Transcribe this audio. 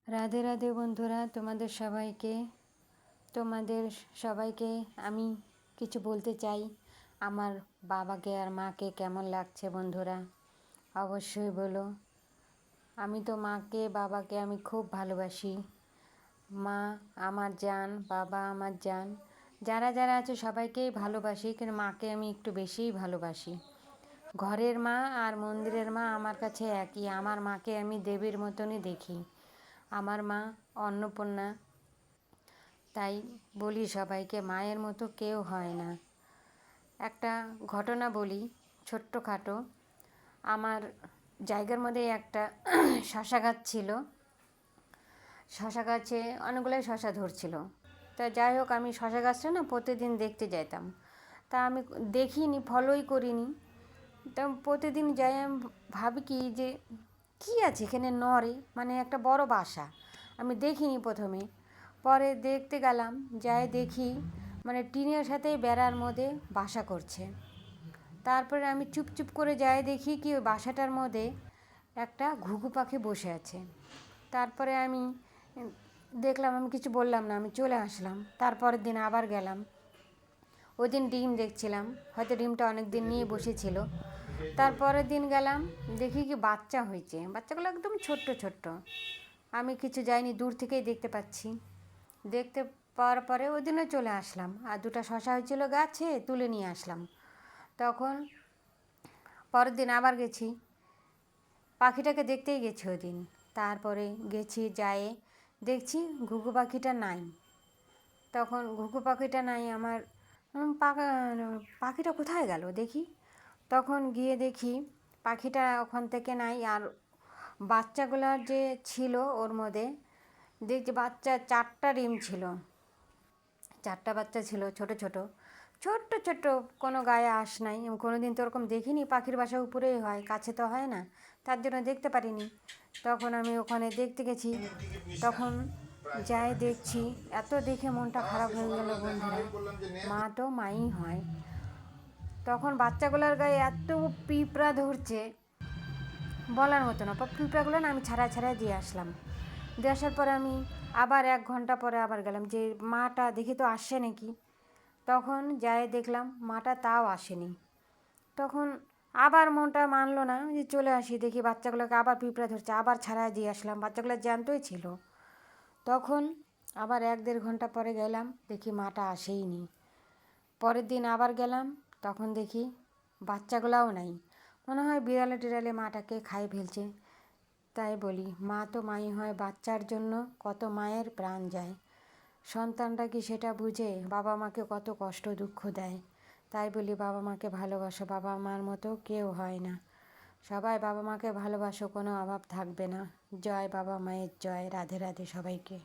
রাধে রাধে বন্ধুরা, তোমাদের সবাইকে আমি কিছু বলতে চাই। আমার বাবাকে আর মাকে কেমন লাগছে বন্ধুরা, অবশ্যই বলো। আমি তো মাকে বাবাকে আমি খুব ভালোবাসি। মা আমার জান, বাবা আমার জান, যারা যারা আছে সবাইকেই ভালোবাসি, কিন্তু মাকে আমি একটু বেশিই ভালোবাসি। ঘরের মা আর মন্দিরের মা আমার কাছে একই। আমার মাকে আমি দেবীর মতনই দেখি। আমার মা অন্নপূর্ণা, তাই বলি সবাইকে, মায়ের মতো কেউ হয় না। একটা ঘটনা বলি, ছোট্টখাটো। আমার জায়গার মধ্যে একটা শশা গাছ ছিল। শশা গাছে অনেকগুলোই শশা ধরছিল। তা যাই হোক, আমি শশা গাছটা না প্রতিদিন দেখতে যেতাম। তা আমি দেখিনি, ফলোই করিনি। তা প্রতিদিন যাই, আমি ভাবি কি যে কী আছে এখানে, নড়ে, মানে একটা বড় বাসা। আমি দেখিনি প্রথমে, পরে দেখতে গেলাম, যাই দেখি মানে টিনের সাথেই বেড়ার মধ্যে বাসা করছে। তারপরে আমি চুপ করে যাই দেখি কি ওই বাসাটার মধ্যে একটা ঘুঘু পাখি বসে আছে। তারপরে আমি দেখলাম, আমি কিছু বললাম না, আমি চলে আসলাম। তারপরের দিন আবার গেলাম, ওই দিন ডিম দেখছিলাম, হয়তো ডিমটা অনেক দিন নিয়ে বসেছিল। তারপরের দিন গেলাম, দেখি কি বাচ্চা হয়েছে। বাচ্চাগুলো একদম ছোট্ট ছোট্ট। আমি কিছু যাইনি, দূর থেকেই দেখতে পাচ্ছি। দেখতে পাওয়ার পরে ওই দিনও চলে আসলাম, আর দুটো শশা হয়েছিল গাছে, তুলে নিয়ে আসলাম। তখন পরের দিন আবার গেছি, পাখিটাকে দেখতেই গেছি ওই দিন। তারপরে গেছি, যায়ে দেখছি ঘুঘু পাখিটা নাই। তখন ঘুঘু পাখিটা নাই, আমার পাখিটা কোথায় গেল দেখি। তখন গিয়ে দেখি পাখিটা ওখান থেকে নাই। আর বাচ্চাগুলোর যে ছিল ওর মধ্যে, দেখছি বাচ্চা 4টা ডিম ছিল। 4টা বাচ্চা ছিল, ছোট ছোট ছোট্ট ছোট্ট, কোনো গায়ে আঁশ নাই। আমি কোনো দিন তো ওরকম দেখিনি, পাখির বাসা উপরেই হয়, কাছে তো হয় না, তার জন্য দেখতে পারিনি। তখন আমি ওখানে দেখতে গেছি, তখন যাই দেখছি, এত দেখে মনটা খারাপ হয়ে গেল বন্ধুরা। মা তো মাই হয়। তখন বাচ্চাগুলোর গায়ে এত পিঁপড়া ধরছে, বলার মতো না। পিঁপড়াগুলো না আমি ছাড়াই দিয়ে আসলাম। দিয়ে আসার পরে আমি আবার 1 ঘন্টা পরে আবার গেলাম, যে মাটা দেখি তো আসছে নাকি। তখন যাই দেখলাম মাটা তাও আসেনি। তখন আবার মনটা মানলো না, যে চলে আসি, দেখি বাচ্চাগুলোকে আবার পিঁপড়া ধরছে, আবার ছাড়াই দিয়ে আসলাম। বাচ্চাগুলো জ্যান্তই ছিল। তখন আবার 1-1.5 ঘন্টা পরে গেলাম, দেখি মাটা আসেইনি। পরের দিন আবার গেলাম, তখন দেখি বাচ্চাগুলাও নাই। মনে হয় বিড়ালে টিড়ালে মাটাকে খাই ফেলছে। তাই বলি, মা তো মাই হয়, বাচ্চার জন্য কত মায়ের প্রাণ যায়। সন্তানরা কি সেটা বুঝে বাবা মাকে কত কষ্ট দুঃখ দেয়। তাই বলি, বাবা মাকে ভালোবাসো, বাবা মার মতো কেউ হয় না। সবাই বাবা মাকে ভালোবাসো, কোনো অভাব থাকবে না। জয় বাবা মায়ের জয়। রাধে রাধে সবাইকে।